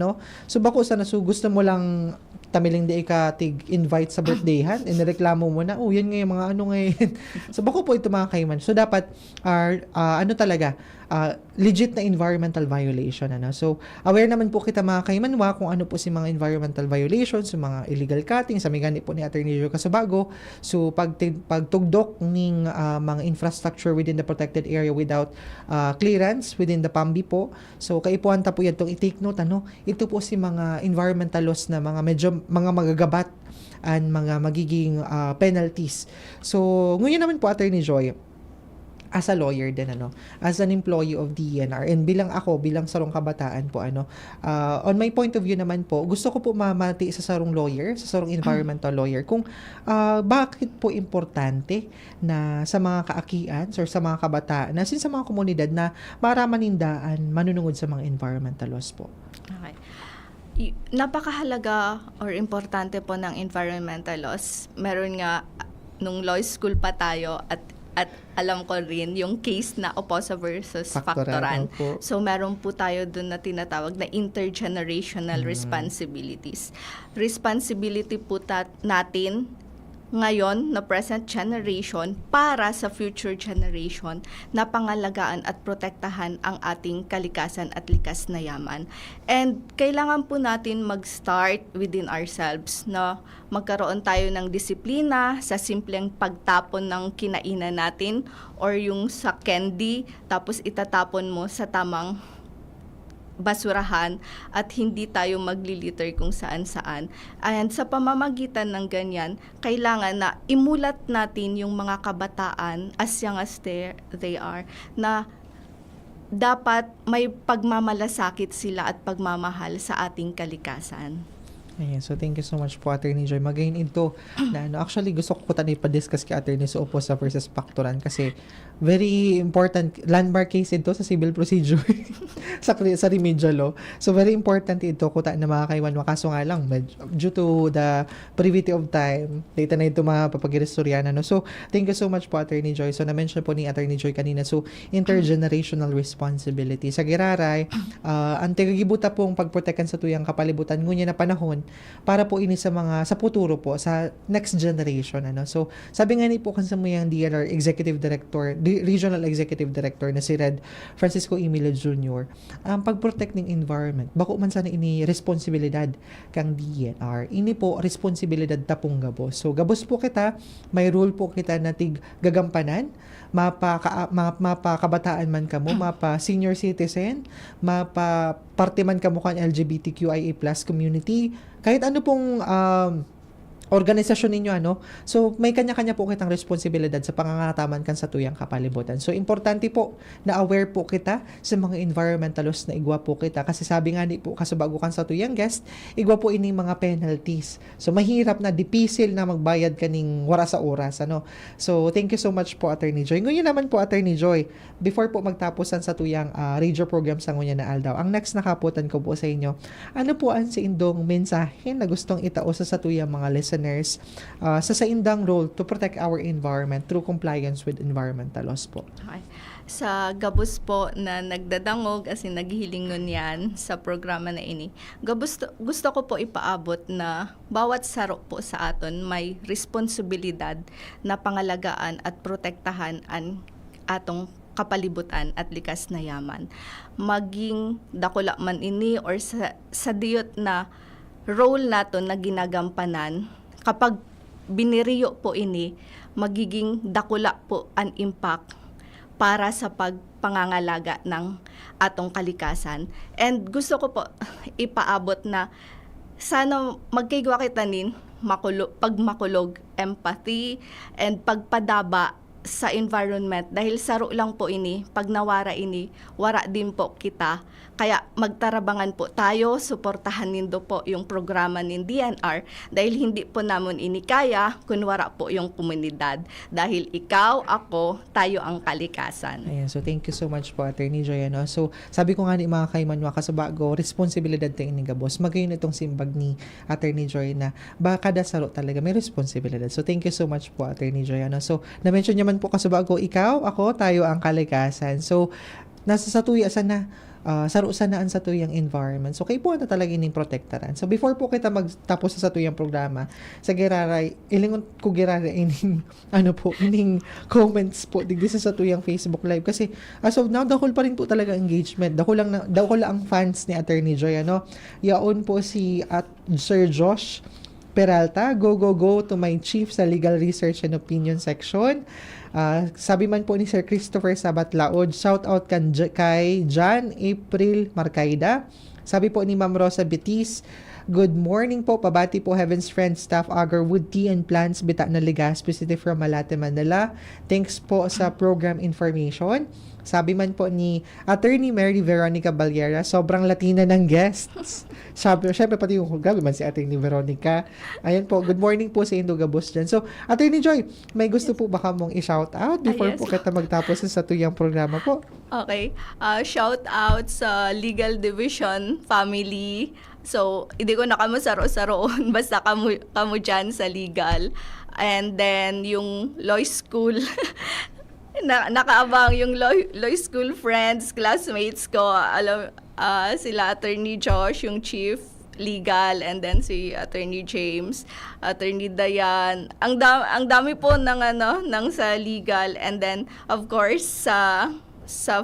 So, bako sana, so gusto mo lang tamiling di ka tig-invite sa birthdayhan, inireklamo mo na, yan nga yung mga ngayon. So, bako po ito mga kaiman. So, dapat, talaga, legit na environmental violation, So, aware naman po kita mga kaimanwa kung ano po si mga environmental violations, yung mga illegal cutting, sa may gani po ni Attorney Joe Casabago. So, pagtugdok ng mga infrastructure within the protected area without clearance within the PAMBI po. So, kaipuhan ta po yan itong i-take note, Ito po si mga environmental laws na mga magagabat and mga magiging penalties. So, ngayon naman po, Attorney Joy, as a lawyer din, as an employee of DNR, and bilang sarong kabataan po, on my point of view naman po, gusto ko po mamati sa sarong lawyer, sa sarong environmental lawyer, kung bakit po importante na sa mga kaakian or sa mga kabataan, na sa mga komunidad na maramanindaan, manunungod sa mga environmental laws po. Okay. Napakahalaga or importante po ng environmental laws. Meron nga, nung law school pa tayo, at alam ko rin yung case na Oposa versus Factoran. Opo. So, meron po tayo dun na tinatawag na intergenerational responsibilities. Responsibility po natin ngayon na present generation para sa future generation na pangalagaan at protektahan ang ating kalikasan at likas na yaman. And kailangan po natin mag-start within ourselves na magkaroon tayo ng disiplina sa simpleng pagtapon ng kinainan natin or yung sa candy tapos itatapon mo sa tamang basurahan at hindi tayo maglilitter kung saan-saan. And sa pamamagitan ng ganyan, kailangan na imulat natin yung mga kabataan as young as they are na dapat may pagmamalasakit sila at pagmamahal sa ating kalikasan. Ayan, so thank you so much po, Attorney Joy. Magayon ito na actually gusto ko tanay pa-discuss kay Attorney sa Oposa versus Factoran kasi very important landmark case ito sa civil procedure sa remedial law. So very important ito kuta na mga kaiwan, kaso nga lang due to the brevity of time, data na ito mapapagirestoryan, So thank you so much po, Attorney Joy. So na-mention po ni Attorney Joy kanina, so intergenerational responsibility. Sa Giraray, ang tigagibuta pong pagprotekan sa tuyang kapalibutan ngunya na panahon para po ini sa futuro po, sa next generation, So, sabi nga ni po kansa mo yung DNR Executive Director, Regional Executive Director na si Red Francisco Emilio Jr., ang pag-protect ng environment, bako man sana ini responsibilidad kang DNR. Ini po responsibilidad tapong gabos. So, gabos po kita, may rule po kita na gagampanan, mapa kabataan man kamo, mapa senior citizen, mapa parte man kamo kan LGBTQIA+ community, kahit ano pong organisasyon ninyo, So, may kanya-kanya po kitang responsibilidad sa pangangataman kan sa tuyang kapalibutan. So, importante po na aware po kita sa mga environmental laws na igwa po kita. Kasi sabi nga po, kasubago kan sa tuyang guest, igwa po ini mga penalties. So, mahirap na, dipisil na magbayad kaning wara sa oras, So, thank you so much po, Attorney Joy. Ngayon naman po, Attorney Joy, before po magtapusan sa tuyang radio program sa ngunya na Aldaw, ang next na kaputan ko po sa inyo, ano po ang sa indong mensahe na gustong itao sa tuyang mga listeners sa indang role to protect our environment through compliance with environmental laws po? Okay. Sa gabos po na nagdadangog as in naghihilingon yan sa programa na ini, gusto ko po ipaabot na bawat saro po sa aton may responsibilidad na pangalagaan at protektahan ang atong kapalibutan at likas na yaman. Maging dakula man ini or sa diyot na role nato na ginagampanan, kapag biniriyo po ini, magiging dakula po ang impact para sa pangangalaga ng atong kalikasan. And gusto ko po ipaabot na sana magkaigwa kita nin pagmakulog, empathy, and pagpadaba sa environment dahil saro lang po ini, pag nawara ini, wara din po kita. Kaya magtarabangan po tayo, suportahan nindo po yung programa ng DNR dahil hindi po namon ini kaya kung wara po yung komunidad. Dahil ikaw, ako, tayo ang kalikasan. Ayan, so thank you so much po, Attorney Joy. Ano? So, sabi ko nga ni mga kaimanwa kasabago, responsibilidad tayo ni Gabos. Magayon itong simbag ni Attorney Joy na baka kada saro talaga may responsibilidad. So, thank you so much po, Attorney Joy. Ano? So, na-mention naman po kasabago, ikaw, ako, tayo ang kalikasan. So, nasa satuya sana saro sanaan sa tuyang environment. So, kayo po na talaga ining protektaran. So, before po kita magtapos sa tuyang programa, sa Geraray, ilingon ko Geraray ining, ining comments po, digdi sa tuyang Facebook Live. Kasi, as of now, dahol pa rin po talaga engagement. Dahol lang ang fans ni Attorney Joy, Yaon po si Sir Josh Peralta, go to my chief sa Legal Research and Opinion section. Sabi man po ni Sir Christopher Sabatlaod, shout out kay John April Marcaida. Sabi po ni Ma'am Rosa Betis, good morning po, pabati po Heaven's Friend Staff Agarwood Tea and Plants Bita na Legazpi City from Malate, Manila. Thanks po sa program information. Sabi man po ni Attorney Mary Veronica Balyera, sobrang Latina ng guests. Syempre pati yung grabe man si Attorney Veronica. Ayan po, good morning po sa Indo Gabos dyan. So, Attorney Joy, may gusto po baka mong i-shout out before Yes. po kita magtapos sa tuyang programa po? Okay. Shout out sa Legal Division family. So, hindi ko na kamo saro-saroon. Basta kamo dyan sa legal. And then, yung law school. Nakaabang yung law school friends, classmates ko. Alam, sila Attorney Josh, yung chief legal, and then si Attorney James, Attorney Dayan. Ang dami po ng sa legal, and then of course sa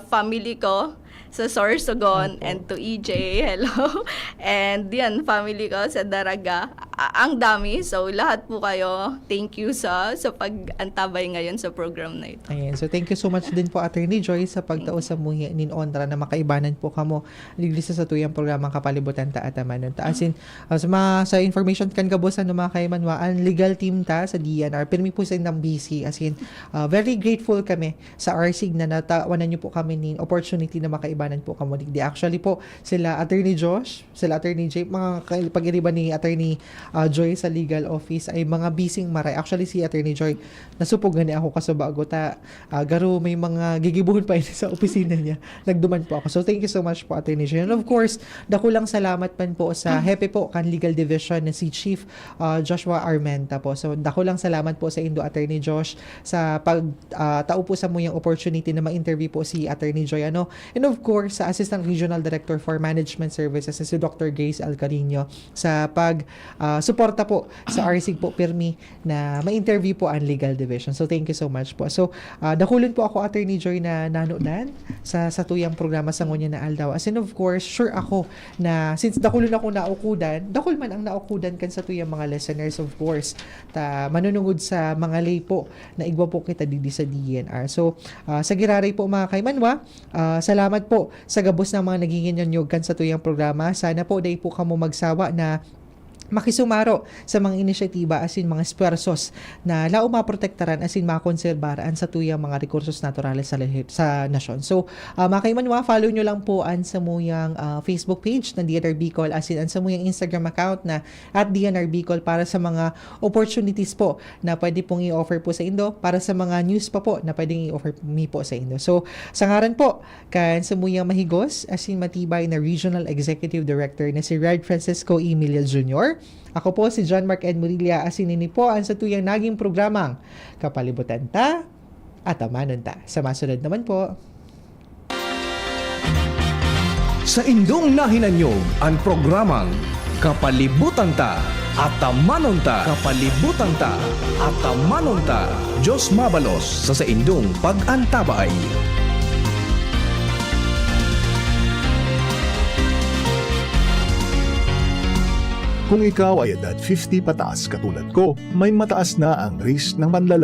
family ko, sa Sorsogon, and to EJ, hello. And yan, family ko sa Daraga. Ang dami. So, lahat po kayo, thank you sa pag-antabay ngayon sa program na ito. Ayan. So, thank you so much din po, Attorney Joy, sa pagtao sa muhi nin Ondra na makaibanan po kamo liglisa sa tuyang programang Kapalibutan ta at Amanon. Asin, sa information kan kabosan no mga kaimanwa, ang legal team ta sa DNR, pirmi po sa indang BC. Asin, very grateful kami sa RSIG na natawanan niyo po kami nin opportunity na makaibanan po kamo digdi. Actually po, sila Attorney Josh, sila Attorney Jay, mga pag-iriba ni Attorney Joy sa legal office ay mga bising maray. Actually si Attorney Joy, nasupog gani ako kasabago ta garo may mga gigibuhon pa sa opisina niya. Nagduman po ako. So thank you so much po, Attorney Joy. And of course, dakulang salamat man po sa hepe po kan legal division na si Chief Joshua Armenta po. So dakulang salamat po sa Indo, Attorney Josh, sa pagtao po sa muyang opportunity na ma-interview po si Attorney Joy. And of course, sa Assistant Regional Director for Management Services si Dr. Grace Alcarino sa suporta po sa RSIG po pirmi na ma-interview po ang legal division. So thank you so much po. So dakulon po ako, Attorney Joy, na nanodan sa tuyang programa sa ngunya na aldaw. As in of course, sure ako na since dakulon ako naukudan, dakul man ang naukudan kan sa tuyang mga listeners, of course, ta manunungod sa mga lay po na igwa po kita didi sa DNR. So sa Giraray po mga kaimanwa, salamat po sa gabos ng mga naging kan sa tuyang programa. Sana po dahil po kamo magsawa na makisumaro sa mga inisyatiba asin mga espuersos na lao maprotektaran asin makonserbaran sa tuyang mga rekursos naturales sa nasyon. So, makaimanwa, follow nyo lang po ang sa muyang Facebook page ng DNR Bicol asin ang sa muyang Instagram account na @DNR Bicol para sa mga opportunities po na pwede pong i-offer po sa Indo, para sa mga news pa po na pwedeng i-offer me po sa Indo. So, sa ngaran po kan sa muyang mahigos asin matibay na Regional Executive Director na si Red Francisco Emilia Jr., ako po si John Mark Ed Murilla, asinini po ang sa tuyang naging programang Kapalibutan ta at Amanon ta. Sa masunod naman po. Sa indong nahinanyog ang programang Kapalibutan ta at Amanon ta. Kapalibutan ta at Amanon ta. Diyos mabalos sa indong pag-antabay. Kung ikaw ay edad 50 pataas katulad ko, may mataas na ang risk ng